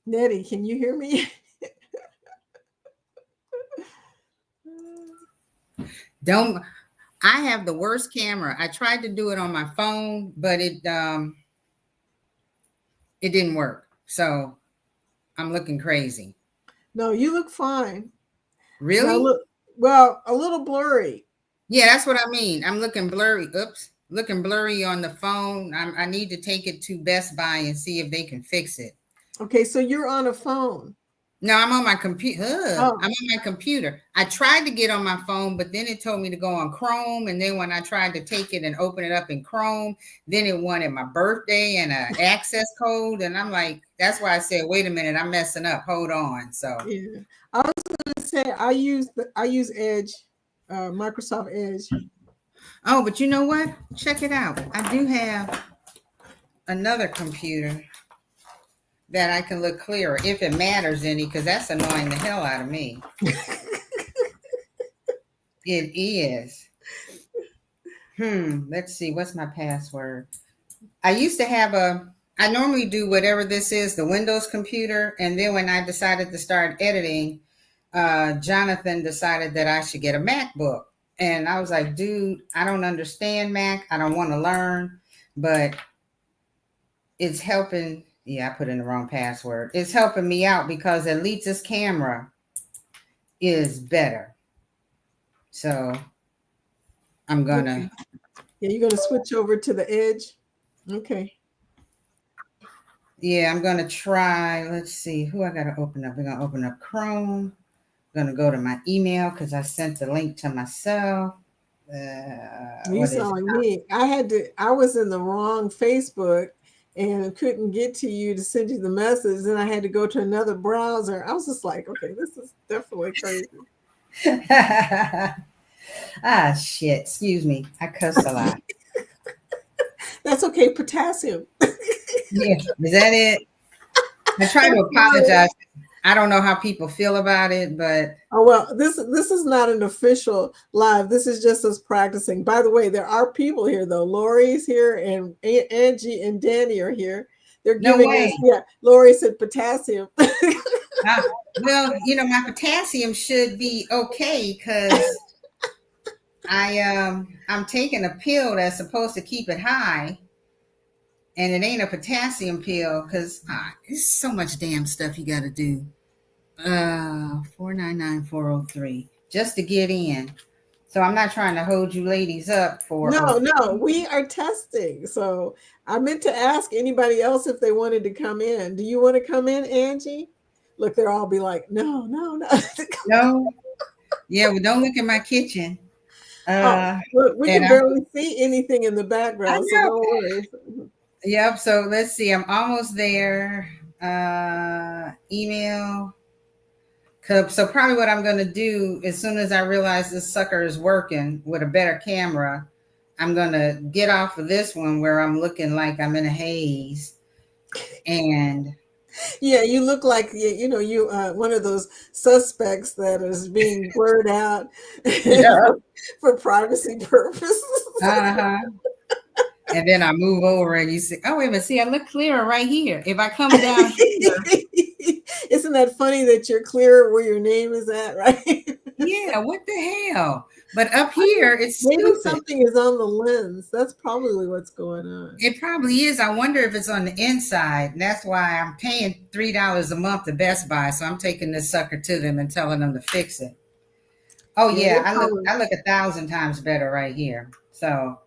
Nettie, can you hear me? Don't I have the worst camera. I tried to do it on my phone, but it didn't work. So I'm looking crazy. No, you look fine. Now Really? look, well, a little blurry. Yeah, that's what I mean. I'm looking blurry. Oops. Looking blurry on the phone. I need to take it to Best Buy and see if they can fix it. Okay, so you're on a phone. No, I'm on my computer. Oh, I'm on my computer. I tried to get on my phone, but then it told me to go on Chrome. And then when I tried to take it and open it up in Chrome, then it wanted my birthday and an access code. And I'm like, that's why I said, wait a minute, I'm messing up. Hold on. So, yeah. I was gonna say I use Edge, Microsoft Edge. oh, but you know what? Check it out. I do have another computer that I can look clearer if it matters any, because that's annoying the hell out of me. It is. Let's see. What's my password? I used to have I normally do whatever this is, the Windows computer. And then when I decided to start editing, Jonathan decided that I should get a MacBook. And I was like, dude, I don't understand Mac. I don't want to learn, but it's helping. Yeah, I put in the wrong password. It's helping me out because at least this camera is better. So I'm gonna. Okay. Yeah, you're gonna switch over to the Edge. Okay. Yeah, I'm gonna try. Let's see who I gotta open up. We're gonna open up Chrome. I'm gonna go to my email because I sent the link to myself. You What is sound it? like me. I was in the wrong Facebook and couldn't get to you to send you the message. Then I had to go to another browser. I was just like, okay, this is definitely crazy. Ah, shit. Excuse me. I cuss a lot. That's okay. Potassium. Yeah, is that it? I try to apologize. I don't know how people feel about it, but Oh well, this is not an official live. This is just us practicing. By the way, there are people here though. Lori's here, and Angie and Danny are here. They're no giving us, way. yeah. Lori said potassium. Well, my potassium should be okay because I'm taking a pill that's supposed to keep it high, and it ain't a potassium pill because there's so much damn stuff you got to do. 499-403 just to get in. So I'm not trying to hold you ladies up for. No, we are testing. So I meant to ask anybody else if they wanted to come in. Do you want to come in, Angie? Look, they'll all be like, no, no, no. No. Yeah, well, don't look at my kitchen. Oh, look, we And can barely see anything in the I background, so know. don't worry. Yep. So let's see. I'm almost there. Email. So probably what I'm going to do as soon as I realize this sucker is working with a better camera, I'm going to get off of this one where I'm looking like I'm in a haze. And Yeah, you look like you one of those suspects that is being blurred out yeah. for privacy purposes. Uh-huh. And then I move over and you see, oh, wait a minute. See, I look clearer right here. If I come down here. Isn't that funny that you're clear where your name is at, right? Yeah, what the hell? But up here, it's Maybe stupid. something is on the lens. That's probably what's going on. It probably is. I wonder if it's on the inside. And that's why I'm paying $3 a month to Best Buy. So I'm taking this sucker to them and telling them to fix it. Oh yeah, I look 1,000 times better right here. So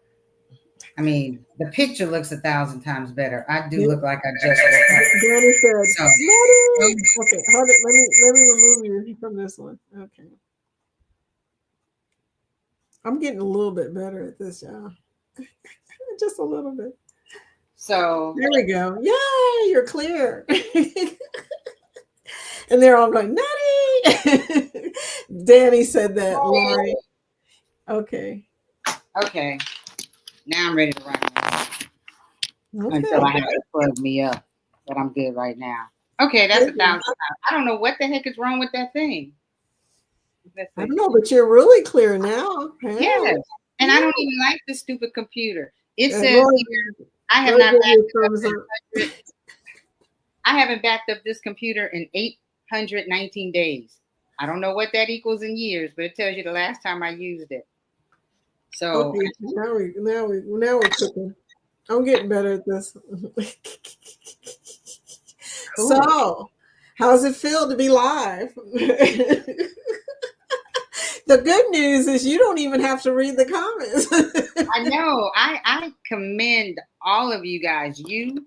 I mean, the picture looks 1,000 times better. I do look like I just woke up. Danny said, So, Nettie. Okay, hold it. Let me remove you from this one. Okay. I'm getting a little bit better at this, y'all. Just a little bit. So there we go. Yay, you're clear. And they're all going, Nettie. Danny said that, Lori. Okay. Okay. Now I'm ready to rock. Okay. Until I have to plug me up. But I'm good right now. Okay, that's 1,000. I don't know what the heck is wrong with that thing. I don't know, but you're really clear now. Yes. And I don't even like this stupid computer. It says here, I have not I haven't backed up this computer in 819 days. I don't know what that equals in years, but it tells you the last time I used it. So Okay, now we're cooking. I'm getting better at this. cool. So, how's it feel to be live? The good news is you don't even have to read the comments. I know. I commend all of you guys. You,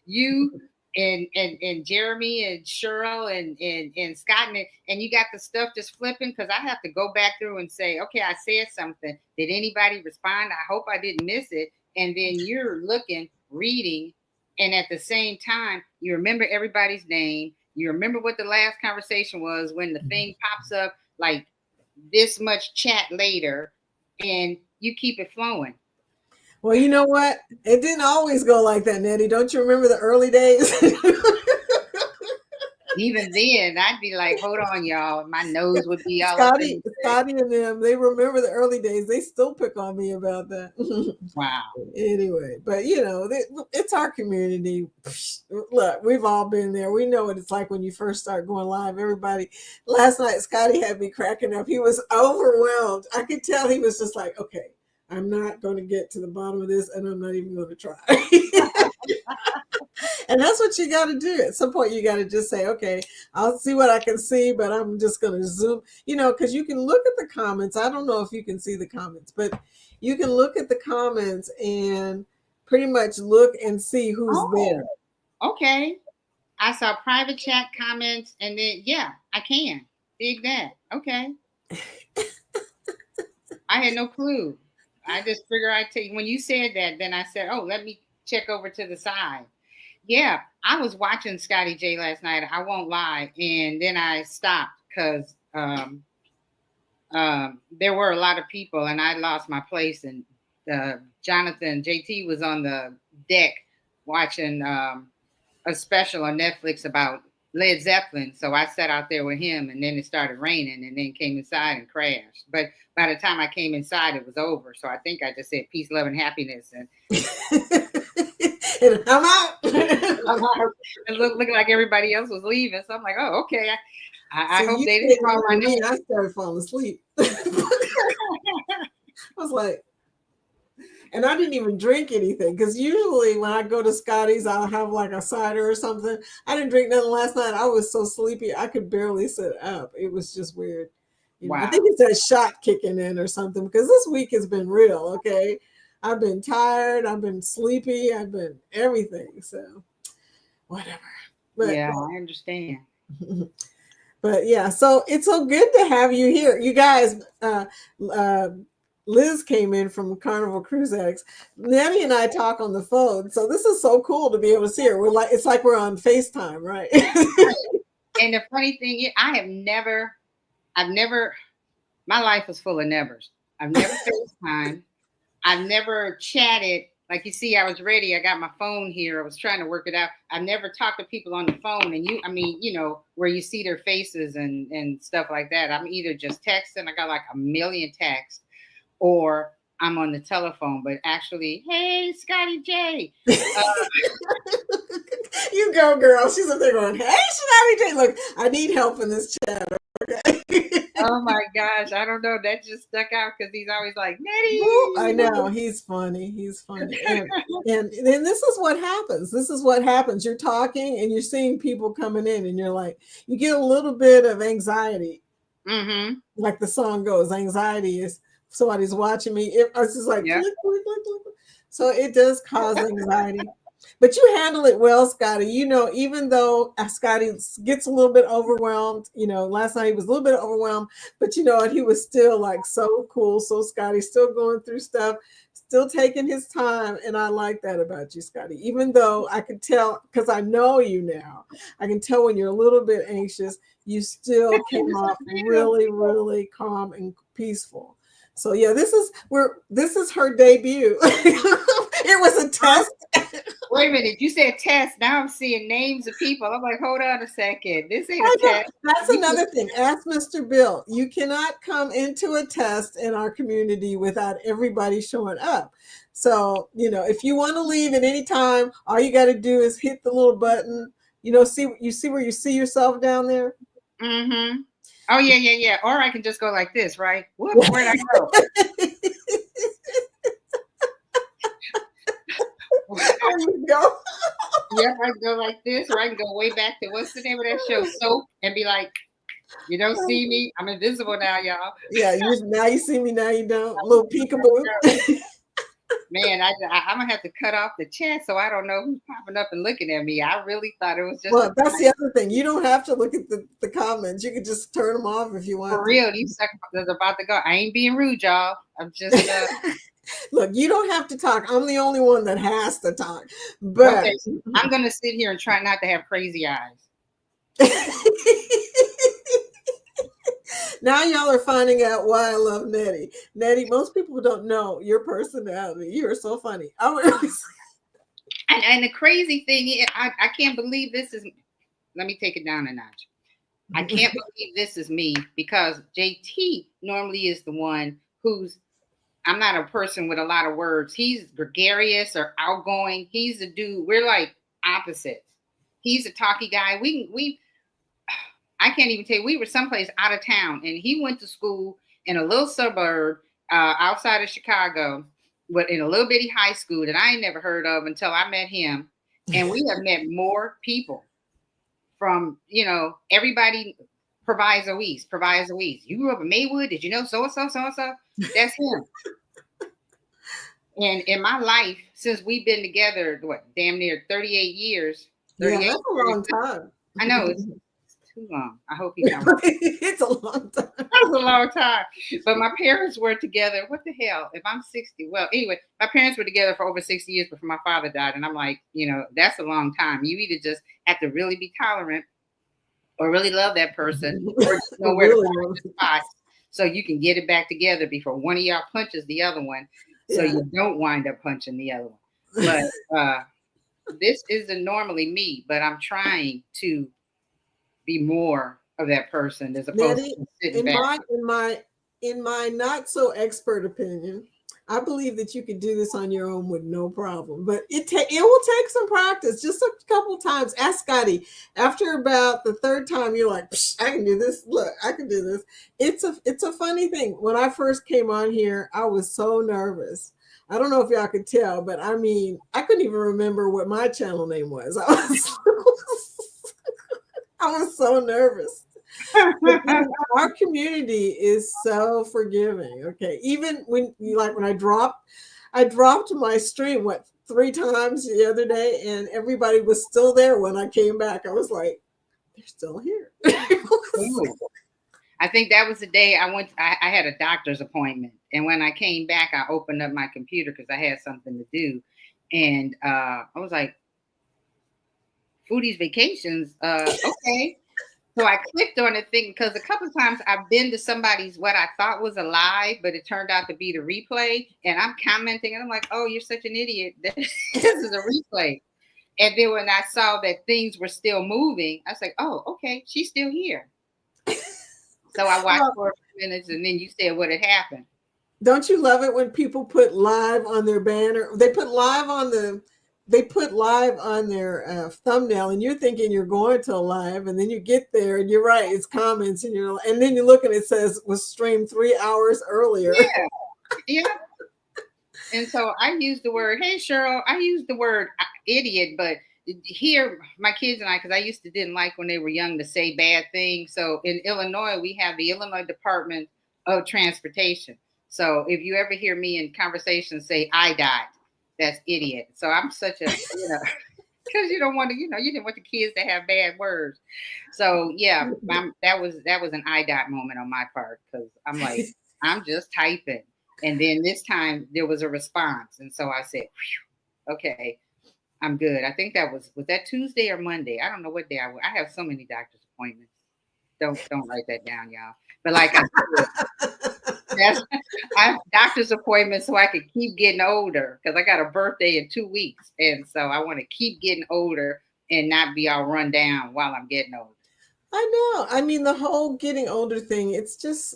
you and Jeremy and Cheryl and Scott and you got the stuff just flipping because I have to go back through and say, okay, I said something. Did anybody respond? I hope I didn't miss it. And then you're looking, reading, and at the same time, you remember everybody's name. You remember what the last conversation was when the thing pops up like this much chat later, and you keep it flowing. Well, you know what? It didn't always go like that, Nettie. Don't you remember the early days? Even then, I'd be like, "Hold on, y'all." My nose would be all up in Scotty, the bed. Scotty and them, they remember the early days. They still pick on me about that. Wow. Anyway, but it's our community. Look, we've all been there. We know what it's like when you first start going live. Everybody, last night, Scotty had me cracking up. He was overwhelmed. I could tell he was just like, okay, I'm not going to get to the bottom of this, and I'm not even going to try. And that's what you got to do. At some point, you got to just say, okay, I'll see what I can see, but I'm just going to zoom, because you can look at the comments. I don't know if you can see the comments, but you can look at the comments and pretty much look and see who's there. Oh, okay. I saw private chat comments, and then yeah, I can dig that. Okay, I had no clue. I just figured I'd take when you said that. Then I said, "Oh, let me check over to the side." Yeah, I was watching Scotty J last night. I won't lie, and then I stopped because there were a lot of people, and I lost my place. And Jonathan JT was on the deck watching a special on Netflix about Led Zeppelin. So I sat out there with him, and then it started raining, and then came inside and crashed. But by the time I came inside, it was over. So I think I just said peace, love, and happiness, and And I'm out. it looked like everybody else was leaving. So I'm like, oh, okay. I See, hope you they didn't didn't call my hear me. name. I started falling asleep. I was like, and I didn't even drink anything because usually when I go to Scotty's, I'll have like a cider or something. I didn't drink nothing last night. I was so sleepy, I could barely sit up. It was just weird. I think Wow. it's that shot kicking in or something because this week has been real. Okay. I've been tired. I've been sleepy. I've been everything. So whatever. But Yeah, I understand. but yeah, so it's so good to have you here. You guys, uh, Liz came in from Carnival Cruise Addicts. Nettie and I talk on the phone, so this is so cool to be able to see her. It's like we're on FaceTime, right? And the funny thing is, I've never, my life is full of nevers. I've never FaceTime. I've never chatted. Like you see, I was ready. I got my phone here. I was trying to work it out. I've never talked to people on the phone. And where you see their faces and stuff like that. I'm either just texting. I got like a million texts, or I'm on the telephone. But actually, hey, Scotty J. You go, girl. She's up there going, "Hey, Scotty J, look, I need help in this chat." Okay. Oh my gosh, I don't know. That just stuck out because he's always like, Well, I Nettie. know he's funny. He's funny, and then this is what happens. This is what happens. You're talking and you're seeing people coming in, and you're like, you get a little bit of anxiety. Mm-hmm. Like the song goes, anxiety is somebody's watching me. It's just like Yeah. click, click, click, click. So it does cause anxiety. But you handle it well, Scotty. Even though Scotty gets a little bit overwhelmed, last night he was a little bit overwhelmed, but you know what? He was still like so cool. So Scotty's still going through stuff, still taking his time. And I like that about you, Scotty. Even though I could tell, because I know you now, I can tell when you're a little bit anxious, you still came off really, really calm and peaceful. So yeah, this is her debut. It was a test. Wait a minute, you said test. Now I'm seeing names of people. I'm like, hold on a second. This ain't a I know. test. That's We just another thing. Ask Mr. Bill. You cannot come into a test in our community without everybody showing up. So, if you want to leave at any time, all you got to do is hit the little button. See where you see yourself down there? mm-hmm. Oh yeah. Or I can just go like this, right? Whoops, where'd I go? There you go. Yep, I can go like this, or I can go way back to what's the name of that show? Soap, and be like, you don't see me. I'm invisible now, y'all. Yeah, now you see me, now you don't. Little peekaboo. Man, I'm gonna have to cut off the chat so I don't know who's popping up and looking at me. I really thought it was just Well, that's the other thing. You don't have to look at the comments. You can just turn them off if you for want to. real. These suckers about to go. I ain't being rude, y'all. I'm just Look, you don't have to talk. I'm the only one that has to talk. But okay. I'm gonna sit here and try not to have crazy eyes. Now y'all are finding out why I love Nettie. Nettie, most people don't know your personality. You are so funny. And the crazy thing is, I can't believe this is. Let me take it down a notch. I can't believe this is me because JT normally is the one who's. I'm not a person with a lot of words. He's gregarious or outgoing. He's the dude. We're like opposites. He's a talky guy. I can't even tell you. We were someplace out of town, and he went to school in a little suburb outside of Chicago, but in a little bitty high school that I ain't never heard of until I met him. And we have met more people from, everybody. Proviso East. You grew up in Maywood. Did you know so and so, so and so? That's him. And in my life, since we've been together, damn near 38 years. 38 yeah, that's a long time. I know it's too long. I hope he's not. It's a long time. That was a long time. But my parents were together. What the hell? If I'm 60, well, anyway, my parents were together for over 60 years before my father died. And I'm like, that's a long time. You either just have to really be tolerant or really love that person or just know where to find the spot so you can get it back together before one of y'all punches the other one so you don't wind up punching the other one. But this isn't normally me, but I'm trying to be more of that person as opposed Nettie, to sitting back. In my not so expert opinion, I believe that you could do this on your own with no problem. But it will take some practice, just a couple times. Ask Scotty. After about the third time, you're like, I can do this. Look, I can do this. It's a funny thing. When I first came on here, I was so nervous. I don't know if y'all could tell, but I mean, I couldn't even remember what my channel name was. I was so nervous. Our community is so forgiving. Okay. Even when I dropped my stream, 3 times the other day, and everybody was still there when I came back. I was like, they're still here. I think that was the day I had a doctor's appointment. And when I came back, I opened up my computer because I had something to do. And I was like, Foodie's Vacations. Okay. So I clicked on the thing because a couple of times I've been to somebody's what I thought was a live, but it turned out to be the replay. And I'm commenting and I'm like, oh, you're such an idiot. This is a replay. And then when I saw that things were still moving, I was like, oh, okay, she's still here. So I watched for a few minutes and then you said what had happened. Don't you love it when people put live on their banner? They put live on their thumbnail, and you're thinking you're going to a live, and then you get there and you're right, it's comments, and then you look and it says was streamed 3 hours earlier. Yeah. And so I use the word, hey Cheryl, I use the word idiot, but here my kids and I, because I used to didn't like when they were young to say bad things. So in Illinois, we have the Illinois Department of Transportation. So if you ever hear me in conversation say I died, that's idiot. So I'm such a, because you don't want to, you didn't want the kids to have bad words. So yeah, that was an I dot moment on my part because I'm like, I'm just typing. And then this time there was a response. And so I said, okay, I'm good. I think was that Tuesday or Monday? I don't know what day I have so many doctor's appointments. Don't write that down, y'all. But like I said, That's I have doctor's appointments so I can keep getting older because I got a birthday in 2 weeks, and so I want to keep getting older and not be all run down while I'm getting older. I know. I mean, the whole getting older thing, it's just,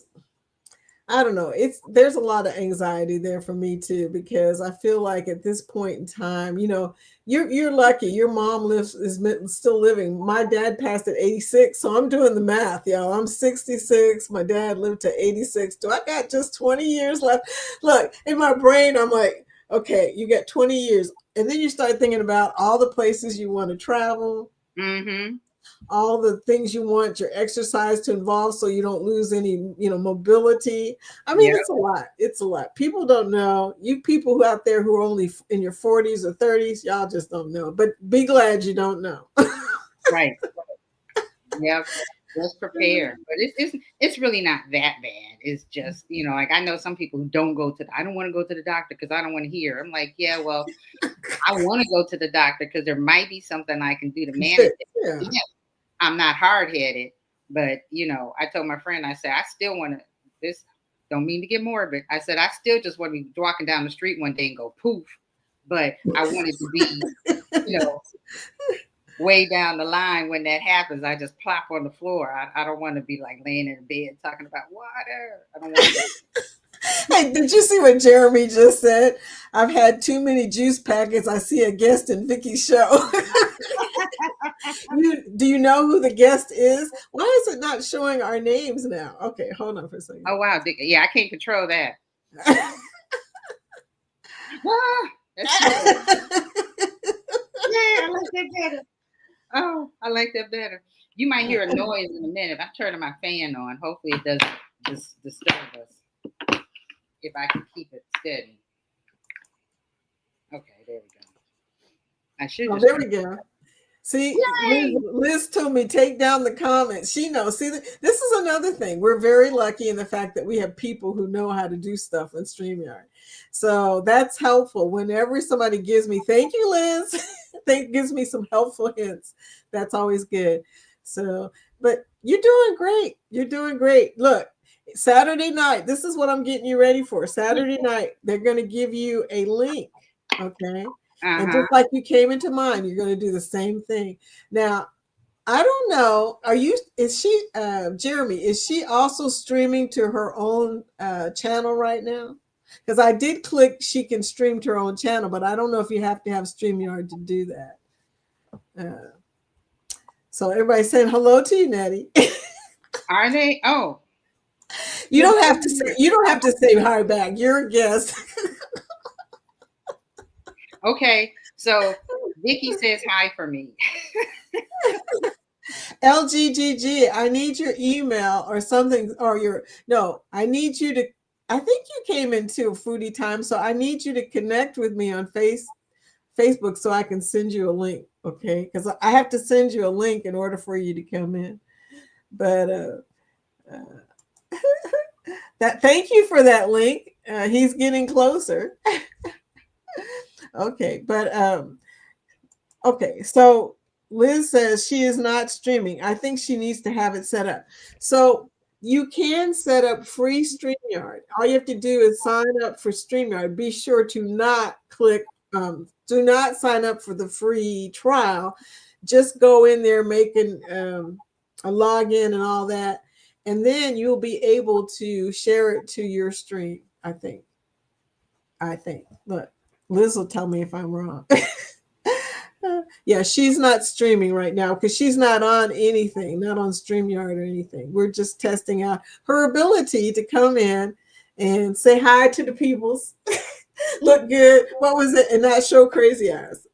I don't know. It's there's a lot of anxiety there for me too because I feel like at this point in time, you're lucky. Your mom lives is still living. My dad passed at 86, so I'm doing the math, y'all. I'm 66. My dad lived to 86. Do I got just 20 years left? Look, in my brain, I'm like, okay, you got 20 years. And then you start thinking about all the places you want to travel, Mm-hmm. all the things you want your exercise to involve so you don't lose any mobility. I mean, Yep. it's a lot. It's a lot. People don't know. You people who out there who are only in your 40s or 30s, y'all just don't know, but be glad you don't know. Right. Yep. Just prepare. But it's really not that bad. It's just, like I know some people who don't go to I don't want to go to the doctor because I don't want to hear. I'm like, yeah, well, I want to go to the doctor because there might be something I can do to manage it. Yeah. Yeah, I'm not hard headed, but I told my friend, I said, I still want to, this don't mean to get morbid. I said, I still just want to be walking down the street one day and go poof. But I want it to be, you know, way down the line when that happens. I just plop on the floor. I don't want to be like laying in bed talking about water. I don't want to. Hey, did you see what Jeremy just said? I've had too many juice packets. I see a guest in Vicky's show. Do you know who the guest is? Why is it not showing our names now? Okay, hold on for a second. Oh, wow. Yeah, I can't control that. Ah, that's funny. Yeah, I like that better. Oh, I like that better. You might hear a noise in a minute. I'm turning my fan on. Hopefully, it doesn't disturb us. If I can keep it steady. Okay, there we go. I should Oh, just there turn. we go. See, Yay! Liz told me take down the comments. She knows. See, this is another thing. We're very lucky in the fact that we have people who know how to do stuff in StreamYard. So that's helpful. Whenever somebody gives me, thank you, Liz. Gives me some helpful hints. That's always good. So, but you're doing great. You're doing great. Look, Saturday night, this is what I'm getting you ready for. Saturday night, they're going to give you a link. Okay. And Uh-huh. just like you came into mine, you're going to do the same thing. Now, I don't know. Is she, Jeremy, is she also streaming to her own channel right now? Because I did click she can stream to her own channel, but I don't know if you have to have StreamYard to do that. Uh, so everybody's saying hello to you, Nettie. Are they? Oh, You good don't have to morning. say you don't have to say hi back. You're a guest. Okay, so Vicky says hi for me. LGGG, I need your email or something, or your, no, I need you to, I think you came into a foodie time, so I need you to connect with me on Facebook so I can send you a link, okay? Because I have to send you a link in order for you to come in. But uh, that thank you for that link. He's getting closer. Okay, but okay, so Liz says she is not streaming. I think she needs to have it set up. So you can set up free StreamYard. All you have to do is sign up for StreamYard. Be sure to not click, do not sign up for the free trial. Just go in there, making a login and all that. And then you'll be able to share it to your stream, I think. I think. Look, Liz will tell me if I'm wrong. Yeah, she's not streaming right now because she's not on anything, not on StreamYard or anything. We're just testing out her ability to come in and say hi to the peoples, look good. What was it? And not show crazy eyes.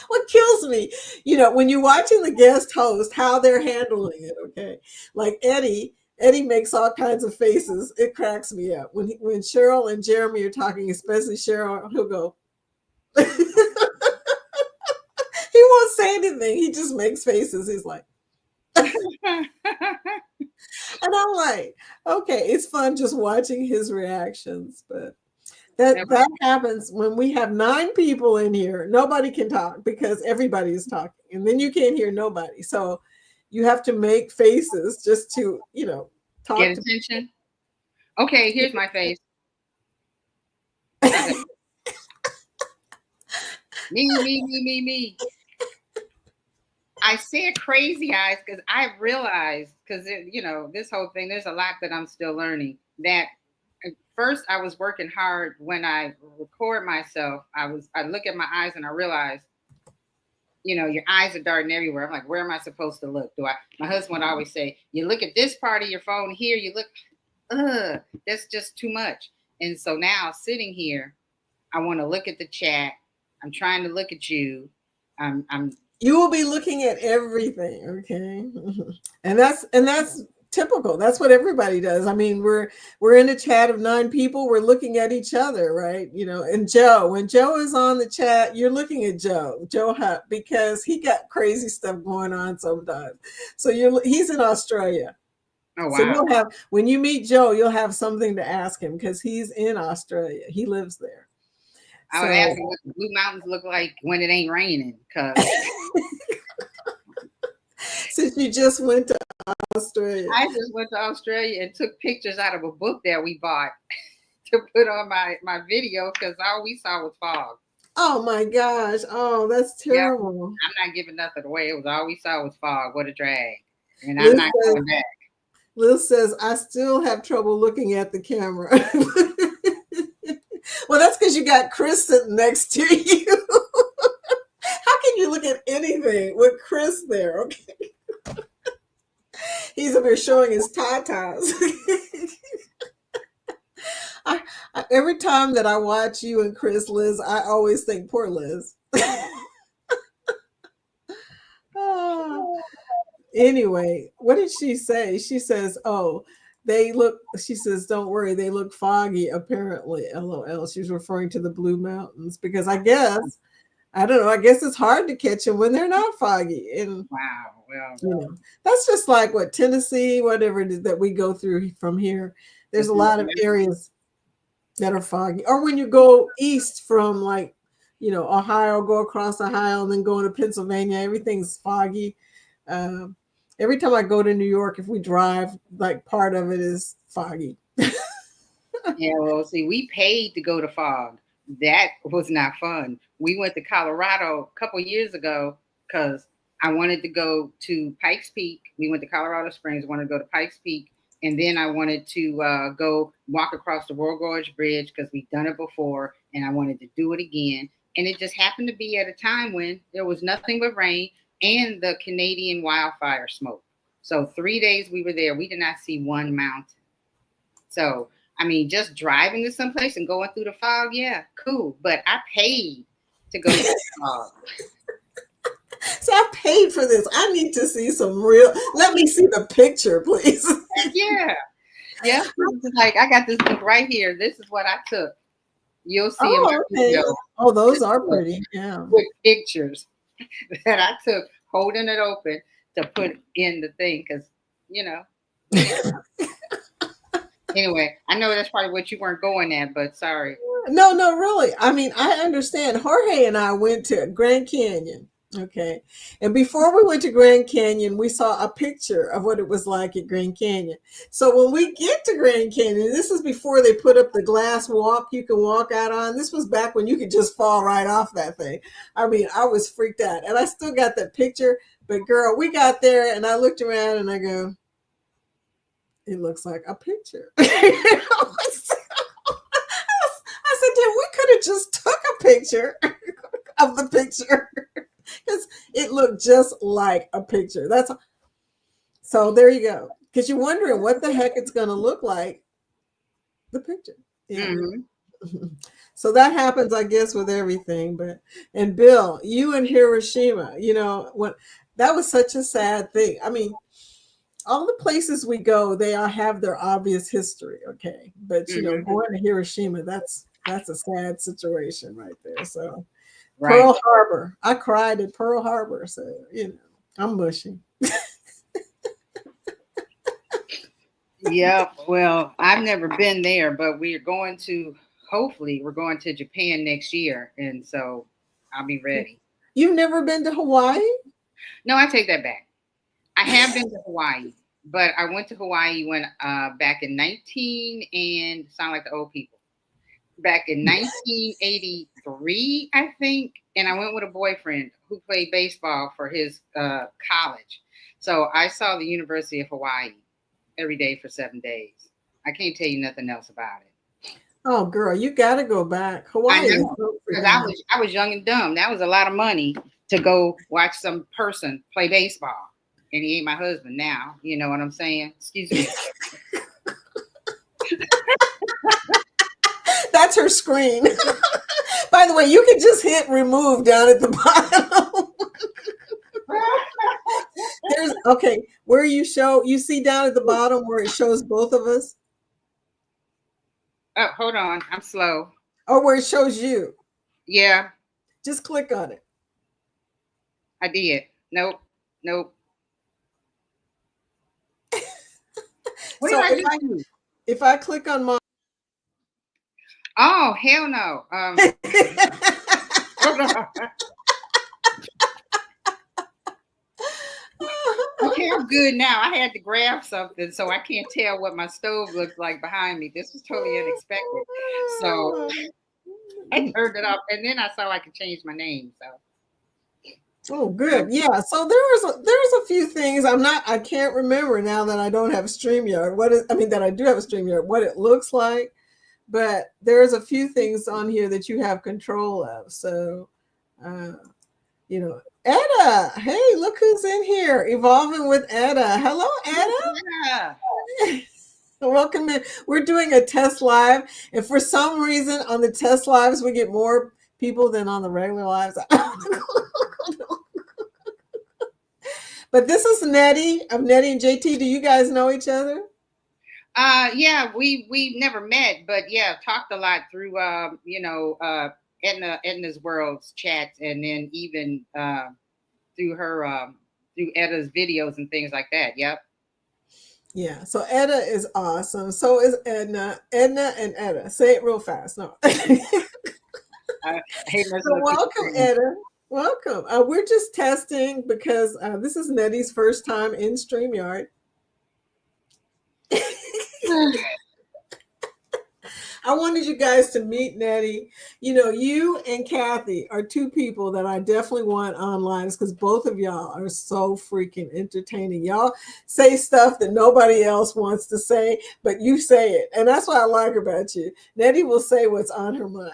What kills me, when you're watching the guest host, how they're handling it, okay? Like Eddie makes all kinds of faces. It cracks me up. When Cheryl and Jeremy are talking, especially Cheryl, he'll go, he won't say anything. He just makes faces. He's like, and I'm like, okay, it's fun just watching his reactions. But that happens when we have 9 people in here. Nobody can talk because everybody is talking, and then you can't hear nobody. So you have to make faces just to, Get talk to attention. Okay, here's my face. How's that? Me. I said crazy eyes because I realized, because this whole thing, there's a lot that I'm still learning. That at first I was working hard when I record myself. I look at my eyes and I realize, your eyes are darting everywhere. I'm like, where am I supposed to look? Do I? My husband would always say, you look at this part of your phone here. You look, that's just too much. And so now sitting here, I want to look at the chat. I'm trying to look at you. I'm You will be looking at everything, okay? And that's typical. That's what everybody does. I mean, we're in a chat of 9 people, we're looking at each other, right? And Joe, when Joe is on the chat, you're looking at Joe Hutt, because he got crazy stuff going on sometimes. So he's in Australia. Oh So wow. you'll have, when you meet Joe, you'll have something to ask him because he's in Australia. He lives there. I was So asking what the Blue Mountains look like when it ain't raining, cause since you just went to Australia. I just went to Australia and took pictures out of a book that we bought to put on my video because all we saw was fog. Oh my gosh. Oh, that's Yep, terrible. I'm not giving nothing away. It was all we saw was fog. What a drag! And I'm Liz not says, going back. Liz says, I still have trouble looking at the camera. Well, that's because you got Chris sitting next to you. How can you look at anything with Chris there? Okay. He's up here showing his tatas. Every time that I watch you and Chris, Liz, I always think, poor Liz. Oh. Anyway, what did she say? She says, "Oh, she says, don't worry, they look foggy, apparently. LOL." She's referring to the Blue Mountains because I don't know, I guess it's hard to catch them when they're not foggy. And, Wow. Well, that's just like what Tennessee, whatever it is that we go through from here. There's a lot of areas that are foggy. Or when you go east from, like, Ohio, go across Ohio and then go into Pennsylvania, everything's foggy. Um, every time I go to New York, if we drive, like, part of it is foggy. yeah. Well, see, we paid to go to fog. That was not fun. We went to Colorado a couple years ago because I wanted to go to Pikes Peak. We went to Colorado Springs. Wanted to go to Pikes Peak, and then I wanted to go walk across the World Gorge Bridge because we'd done it before, and I wanted to do it again. And it just happened to be at a time when there was nothing but rain and the Canadian wildfire smoke. So 3 days we were there. We did not see one mountain. So, I mean, just driving to someplace and going through the fog, yeah, cool. But I paid to go through the fog. So I paid for this. I need to see some real. Let me see the picture, please. Yeah. Yeah. It's like, I got this book right here. This is what I took. You'll see in my Oh, okay. video. Oh, those This are book pretty. Yeah. with pictures that I took holding it open to put in the thing because, you know. Anyway, I know that's probably what you weren't going at, but sorry. No, no, really. I mean, I understand. Jorge and I went to Grand Canyon. Okay. And before we went to Grand Canyon, we saw a picture of what it was like at Grand Canyon. So when we get to Grand Canyon, this is before they put up the glass walk you can walk out on. This was back when you could just fall right off that thing. I mean, I was freaked out. And I still got that picture. But girl, we got there and I looked around and I go, it looks like a picture. I said, "Dude, we could have just took a picture of the picture because it looked just like a picture." So there you go. Because you're wondering what the heck it's going to look like. The picture, yeah. Mm-hmm. So that happens, I guess, with everything. And Bill, you in Hiroshima, what that was such a sad thing. I mean, all the places we go, they all have their obvious history, okay. But Mm-hmm. going to Hiroshima, that's a sad situation right there. So Right. Pearl Harbor, I cried at Pearl Harbor, so I'm mushy. Yeah, well, I've never been there, but hopefully, we're going to Japan next year. And so I'll be ready. You've never been to Hawaii? No, I take that back. I have been to Hawaii, but I went to Hawaii when back in 19 and sound like the old people. Back in 1983, I think, and I went with a boyfriend who played baseball for his college. So I saw the University of Hawaii every day for 7 days. I can't tell you nothing else about it. Oh, girl, you got to go back. I Hawaii is know so because freaking nice. I was young and dumb. That was a lot of money to go watch some person play baseball, and he ain't my husband now. You know what I'm saying? Excuse me. That's her screen. By the way, you can just hit remove down at the bottom. There's okay, where you see down at the bottom where it shows both of us, Oh, hold on. I'm slow. or where it shows you. Yeah, Just click on it. I did. Nope. Nope. What did So I just do? if I click on my Oh, hell no. Hold on. Okay, I'm good now. I had to grab something, so I can't tell what my stove looks like behind me. This was totally unexpected. So I turned it off, and then I saw I could change my name. Oh, So good. Yeah. So there's a few things I can't remember now that I don't have StreamYard. That I do have a StreamYard, what it looks like, but there's a few things on here that you have control of. So, uh, Etta, hey, look who's in here, evolving with Etta. Hello, yeah. Etta. Welcome in. We're doing a test live, and for some reason on the test lives we get more people than on the regular lives. But this is Nettie of Nettie and JT. Do you guys know each other? Yeah, we never met, but yeah, talked a lot through Edna's Worlds chats, and then even through her through Edna's videos and things like that. Yep. Yeah. So Etta is awesome. So is Edna. Edna and Etta. Say it real fast. No. I hate messing So with welcome, people. Etta. Welcome. We're just testing because this is Nettie's first time in StreamYard. I wanted you guys to meet Nettie. You and Kathy are two people that I definitely want online because both of y'all are so freaking entertaining. Y'all say stuff that nobody else wants to say, but you say it. And that's what I like about you. Nettie will say what's on her mind.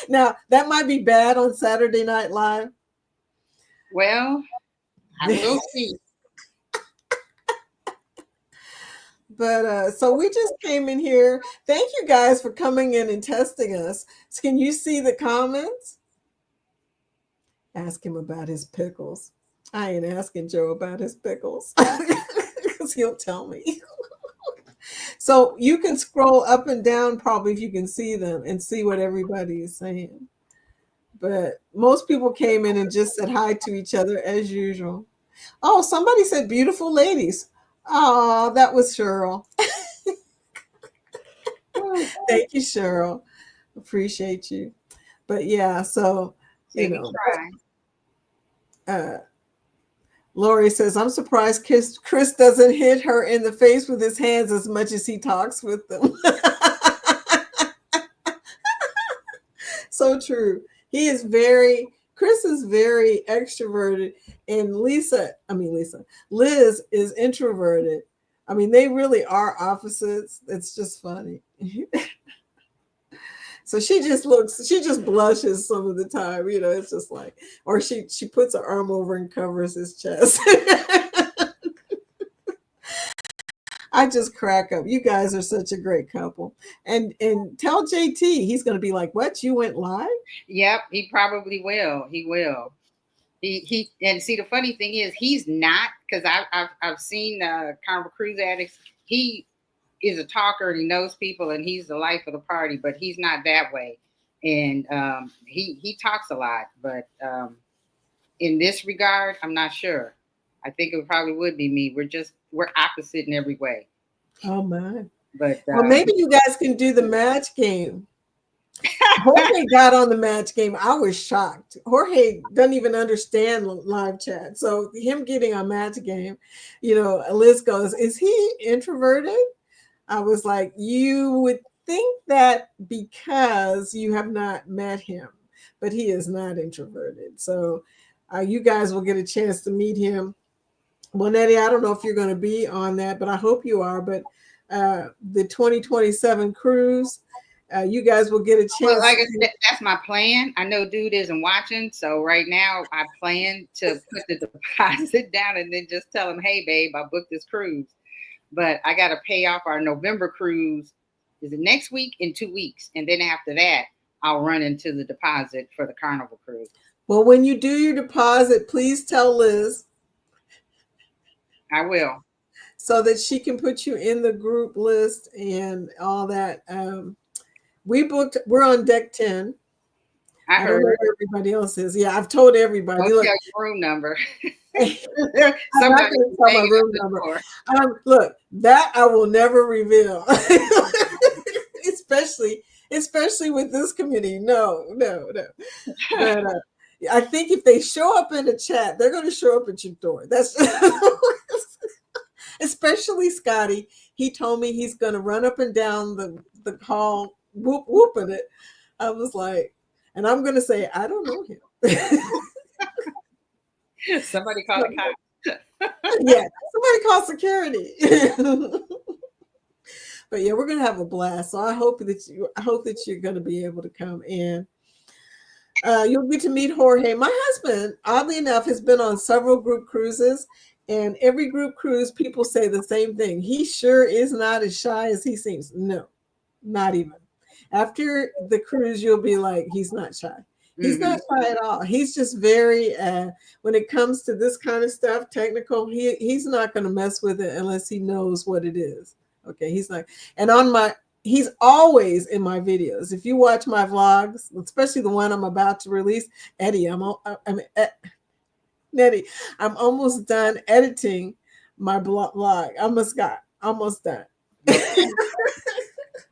Now, that might be bad on Saturday Night Live. Well, I will see. But so we just came in here. Thank you guys for coming in and testing us. Can you see the comments? Ask him about his pickles. I ain't asking Joe about his pickles because he'll tell me. So you can scroll up and down probably if you can see them and see what everybody is saying. But most people came in and just said hi to each other as usual. Oh, somebody said beautiful ladies. Oh, that was Cheryl. Thank you, Cheryl. Appreciate you. But yeah, so Say we try. uh, Lori says, I'm surprised Chris doesn't hit her in the face with his hands as much as he talks with them. So true. Chris is very extroverted, and Liz is introverted. I mean, they really are opposites. It's just funny. So she just blushes some of the time, it's just like, or she puts her arm over and covers his chest. I just crack up. You guys are such a great couple. And tell JT, he's gonna be like, what? You went live? Yep, he probably will. He will. He and see the funny thing is he's not because I've seen Carnival Cruise Addicts. He is a talker and he knows people and he's the life of the party, but he's not that way. And he talks a lot, but in this regard, I'm not sure. I think it probably would be me. We're opposite in every way. Oh my. But Well, maybe you guys can do the match game. Jorge got on the match game. I was shocked. Jorge doesn't even understand live chat. So him getting on match game, Liz goes, "Is he introverted?" I was like, "You would think that because you have not met him, but he is not introverted." So you guys will get a chance to meet him. Well, Nettie, I don't know if you're going to be on that, but I hope you are. But the 2027 cruise, you guys will get a Well, chance. like I said, that's my plan. I know dude isn't watching, so right now I plan to put the deposit down and then just tell him, "Hey, babe, I booked this cruise, but I got to pay off our November cruise. Is it next week? In 2 weeks, and then after that, I'll run into the deposit for the Carnival cruise." Well, when you do your deposit, please tell Liz I will. so that she can put you in the group list and all that. We're on deck 10. I I don't know heard. where everybody else is. Yeah, I've told Don't everybody. tell Look, your room number. I'm not Somebody going to tell my banging at room the number. door. Look, that I will never reveal, especially with this community. No, no, no. But I think if they show up in the chat, they're going to show up at your door. That's especially Scotty. He told me he's going to run up and down the hall, whooping it. I was like, and I'm going to say, I don't know him. Somebody call the cops. Yeah, somebody call security. But yeah, we're gonna have a blast. So I hope that you're gonna be able to come in. You'll get to meet Jorge. My husband, oddly enough, has been on several group cruises, and every group cruise, people say the same thing. He sure is not as shy as he seems. No, not even. After the cruise, you'll be like, he's not shy. He's Mm-hmm. not shy at all. He's just very when it comes to this kind of stuff, technical, he's not going to mess with it unless he knows what it is. Okay, he's like, and he's always in my videos. If you watch my vlogs, especially the one I'm about to release, Eddie, Nettie, I'm almost done editing my vlog. Almost done. Okay.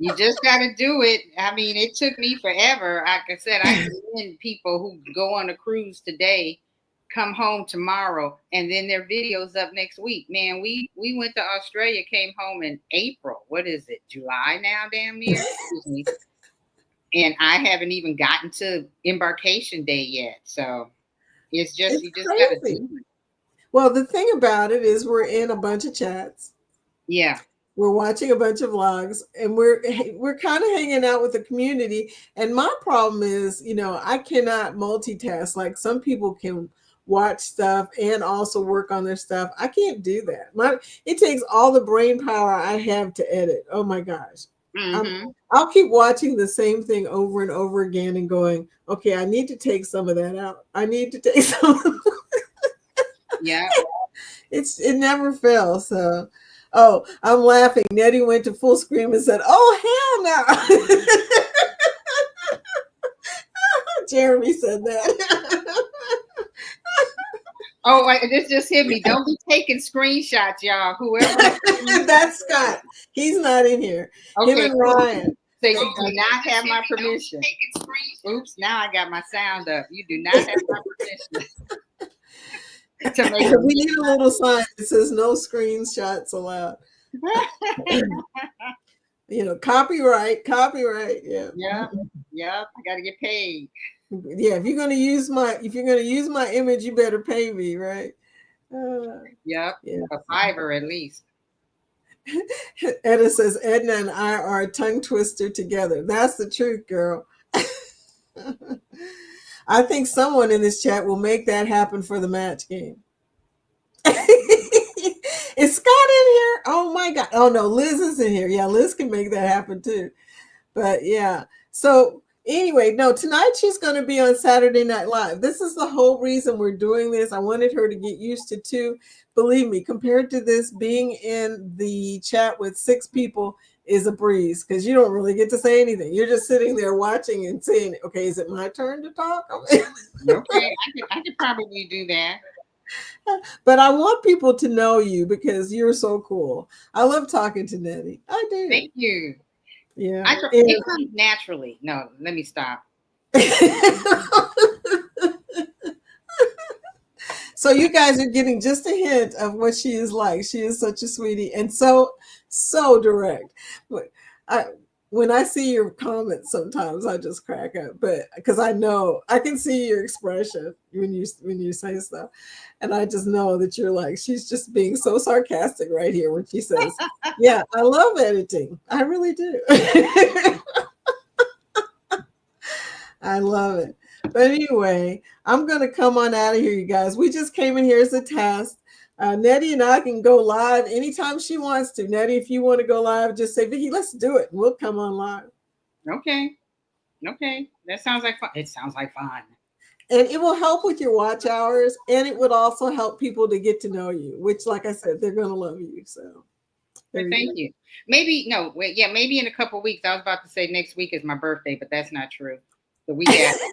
You just got to do it. I mean, it took me forever. Like I said, I commend people who go on a cruise today, come home tomorrow, and then their videos up next week. Man, we went to Australia, came home in April. What is it? July now, damn near. Excuse me. And I haven't even gotten to embarkation day yet. So it's just It's you just got to do crazy. it. Well, the thing about it is we're in a bunch of chats. Yeah. We're watching a bunch of vlogs and we're kind of hanging out with the community. And my problem is, I cannot multitask like some people can watch stuff and also work on their stuff. I can't do that. It takes all the brain power I have to edit. Oh my gosh. Mm-hmm. I'll keep watching the same thing over and over again and going, okay, I need to take some of that out. I need to take some. Yeah. It never fails. So, oh, I'm laughing. Nettie went to full scream and said, "Oh hell no!" Jeremy said that. Oh, this just hit me. Don't be taking screenshots, y'all. Whoever. That's Scott. He's not in here. Okay. Him and Ryan. So you do not have my permission. Oops, now I got my sound up. You do not have my permission to make We need a little sign that says no screenshots allowed. Copyright. Yeah. Yep. I gotta get paid. Yeah, if you're gonna use my image, you better pay me, right? Yep. Yeah. A $5 at least. Edna says Edna and I are a tongue twister together. That's the truth, girl. I think someone in this chat will make that happen for the match game. Is Scott in here? Oh my God. Oh no, Liz is in here. Yeah, Liz can make that happen too. But yeah. So anyway, no, tonight she's going to be on Saturday Night Live. This is the whole reason we're doing this. I wanted her to get used to too. Believe me, compared to this, being in the chat with 6 people is a breeze because you don't really get to say anything. You're just sitting there watching and saying, okay, is it my turn to talk? Okay, I could probably do that. But I want people to know you because you're so cool. I love talking to Nettie. I do. Thank you. Yeah. It comes naturally. No, let me stop. So you guys are getting just a hint of what she is like. She is such a sweetie and so direct. But I when I see your comments sometimes I just crack up. But because I know I can see your expression when you say stuff. And I just know that you're like, she's just being so sarcastic right here when she says, yeah, I love editing. I really do. I love it. But anyway, I'm going to come on out of here, you guys. We just came in here as a test. Nettie and I can go live anytime she wants to. Nettie, if you want to go live, just say, Vicki, let's do it. We'll come on live. Okay. Okay. That sounds like fun. It sounds like fun. And it will help with your watch hours. And it would also help people to get to know you, which, like I said, they're going to love you. So But thank you. Maybe, no, wait, yeah, maybe in a couple of weeks. I was about to say next week is my birthday, but that's not true. The week after.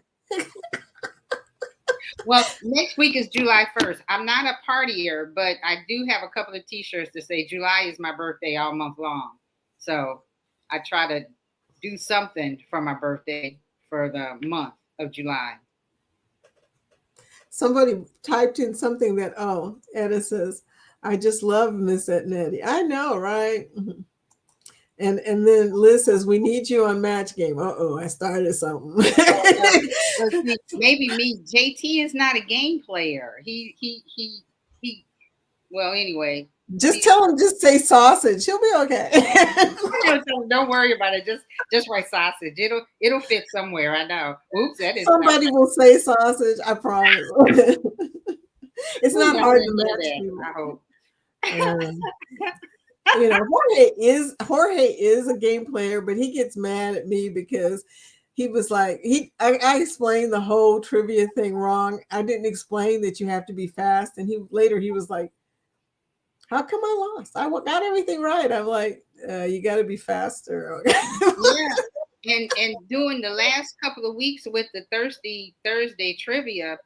Well, next week is July 1st. I'm not a partier, but I do have a couple of T-shirts that say July is my birthday all month long. So I try to do something for my birthday for the month of July. Somebody typed in something that, oh, Etta says, I just love Miss Nettie. I know, right? And then Liz says, we need you on Match Game. Uh-oh, I started something. Well, see, maybe me. JT is not a game player. He well, anyway. Just tell him, just say sausage. He'll be okay. Don't worry about it. Just write sausage. It'll fit somewhere. I know. Oops, that is somebody will say sausage. I promise. It's not hard to match people. I hope. You know, Jorge is a game player, but he gets mad at me because he was like, I explained the whole trivia thing wrong. I didn't explain that you have to be fast. And he was like, how come I lost? I got everything right. I'm like, you got to be faster. Yeah. And during the last couple of weeks with the Thursday trivia,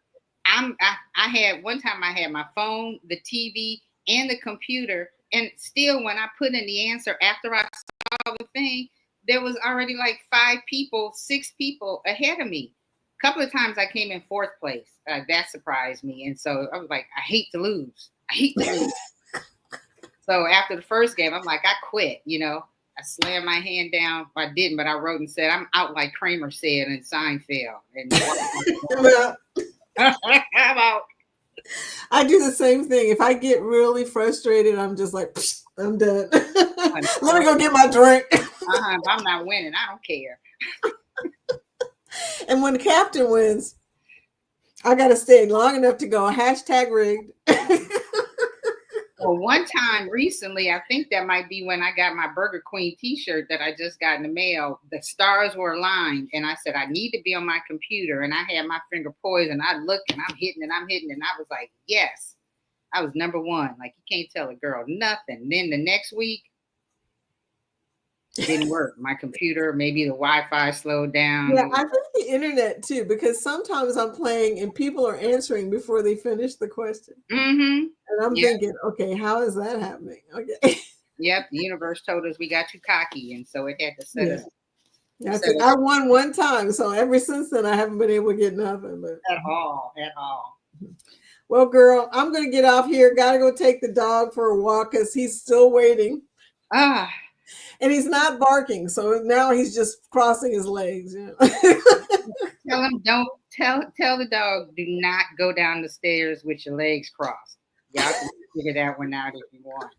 I had one time I had my phone, the TV, and the computer, and still when I put in the answer after I saw the thing, there was already like 6 people ahead of me. A couple of times I came in 4th place. That surprised me, and so I was like, I hate to lose. So after the first game, I'm like, I quit. You know, I slammed my hand down. I didn't, but I wrote and said, I'm out like Kramer said in Seinfeld. And I'm out. I do the same thing. If I get really frustrated, I'm just like, I'm done. Let me go get my drink. If I'm not winning, I don't care. And when the captain wins, I got to stay long enough to go #rigged. Well, one time recently, I think that might be when I got my Burger Queen T-shirt that I just got in the mail. The stars were aligned, and I said, I need to be on my computer. And I had my finger poised, and I looked, and I'm hitting, and I was like, yes, I was number 1. Like, you can't tell a girl nothing. Then the next week, didn't work. My computer, maybe the Wi-Fi slowed down. Yeah, I think the internet too, because sometimes I'm playing and people are answering before they finish the question. Mm-hmm. And I'm thinking, okay, how is that happening? Okay. Yep, the universe told us we got too cocky, and so it had to set us. That's it. I won one time, so ever since then I haven't been able to get nothing. But at all. Well, girl, I'm going to get off here. Got to go take the dog for a walk because he's still waiting. And he's not barking, so now he's just crossing his legs. You know? Tell the dog, do not go down the stairs with your legs crossed. Y'all can figure that one out if you want.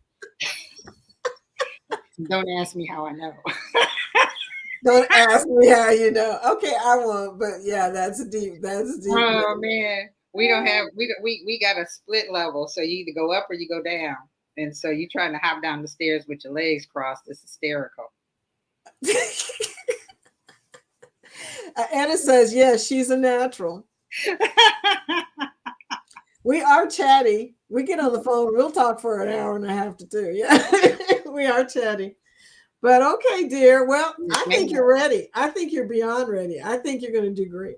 Don't ask me how I know. Don't ask me how you know. Okay, I won't. But yeah, that's deep. Oh man, we got a split level, so you either go up or you go down. And so you trying to hop down the stairs with your legs crossed. It's hysterical. Anna says, yes, she's a natural. We are chatty. We get on the phone. We'll talk for an hour and a half to 2. Yeah, we are chatty. But okay, dear. Well, I think you're ready. I think you're beyond ready. I think you're going to do great.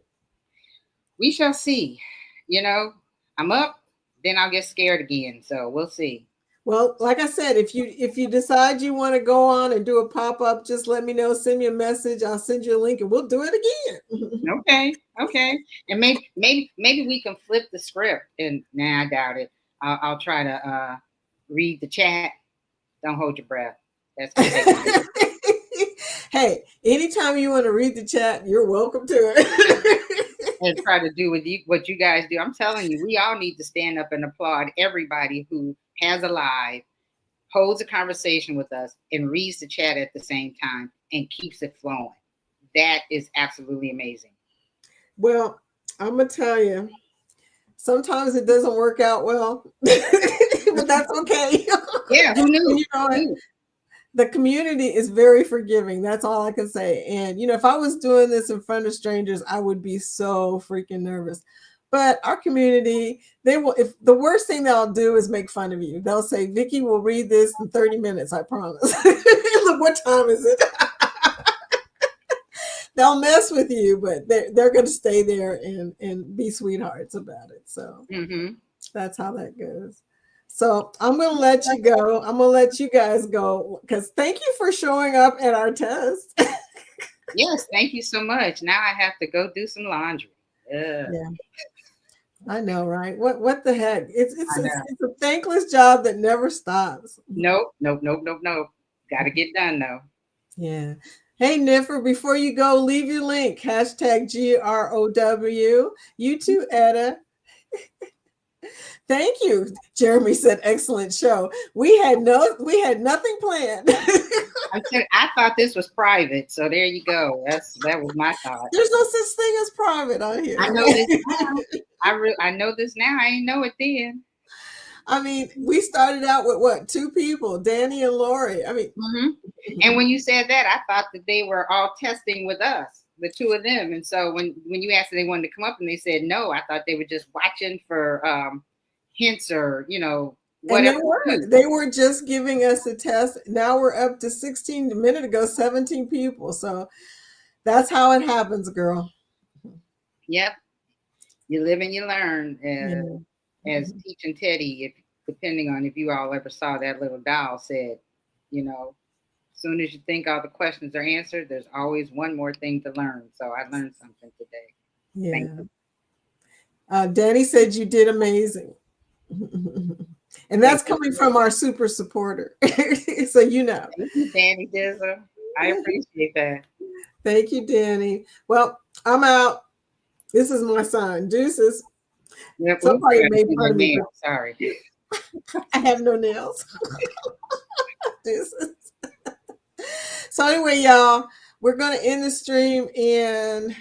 We shall see. You know, I'm up, then I'll get scared again. So we'll see. Well, like I said, if you decide you want to go on and do a pop-up, just let me know. Send me a message. I'll send you a link and we'll do it again. Okay, okay. And maybe we can flip the script. And nah, I doubt it. I'll try to read the chat. Don't hold your breath. That's gonna take a minute. Hey, anytime you want to read the chat, you're welcome to it. And try to do what you guys do. I'm telling you, we all need to stand up and applaud everybody who has a live, holds a conversation with us, and reads the chat at the same time and keeps it flowing. That is absolutely amazing. Well, I'm gonna tell you, sometimes it doesn't work out well, but that's okay. Yeah, who And knew? you know Who what? knew? The community is very forgiving. That's all I can say. And if I was doing this in front of strangers, I would be so freaking nervous. But our community, they will. If the worst thing they'll do is make fun of you, they'll say, "Vicky will read this in 30 minutes. I promise." Look, what time is it? They'll mess with you, but they're going to stay there and be sweethearts about it. So Mm-hmm. that's how that goes. So I'm going to let you go. I'm going to let you guys go because thank you for showing up at our test. Yes, thank you so much. Now I have to go do some laundry. Ugh, Yeah, I know, right? What the heck? It's it's I it's, know. it's a thankless job that never stops. Nope, nope, nope, nope, nope. Got to get done though. Yeah. Hey, Niffer, before you go, leave your link. Hashtag GROW. You too, Etta. Thank you. Jeremy said, excellent show. We had nothing planned. I thought this was private, so there you go. That was my thought. There's no such thing as private on I here. know this now. I know this now. I didn't know it then. I mean, we started out with what, two people, Danny and Lori. I mean, Hmm. And when you said that, I thought that they were all testing with us, the two of them. And so when you asked if they wanted to come up and they said no, I thought they were just watching for hints or and they whatever. were they were just giving us a test. Now we're up to 16. A minute ago, 17 people. So that's how it happens, girl. Yep, you live and you learn. Yeah. As teaching Teddy, if depending on if you all ever saw that little doll said, as soon as you think all the questions are answered, there's always one more thing to learn. So I learned something today. Thank Yeah. you. Danny said you did amazing. And Thank that's you. coming from our super supporter. So Thank you, Danny Dizza. I appreciate that. Thank you, Danny. Well, I'm out. This is my sign. Deuces. Yep. Oops, I Somebody got to made do fun my of me, nail. but Sorry. I have no nails. Deuces. So anyway, y'all, we're going to end the stream, and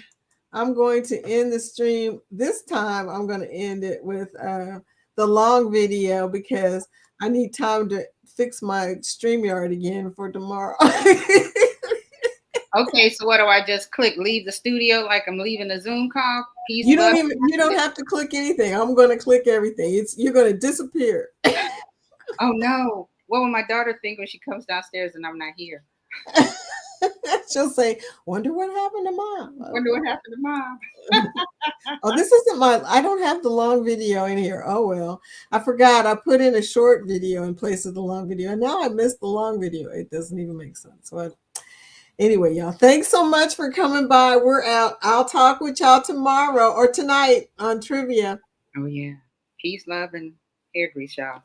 I'm going to end the stream. This time I'm going to end it with the long video because I need time to fix my StreamYard again for tomorrow. Okay, so what do I just click? Leave the studio like I'm leaving a Zoom call? Peace, You love. don't have to click anything. I'm going to click everything. You're going to disappear. Oh no. What will my daughter think when she comes downstairs and I'm not here? She'll say, "Wonder what happened to mom." Wonder what happened to mom. Oh, this isn't I don't have the long video in here. Oh well. I forgot. I put in a short video in place of the long video. And now I missed the long video. It doesn't even make sense. But anyway, y'all, thanks so much for coming by. We're out. I'll talk with y'all tomorrow or tonight on trivia. Oh yeah. Peace, love, and hair grease, y'all.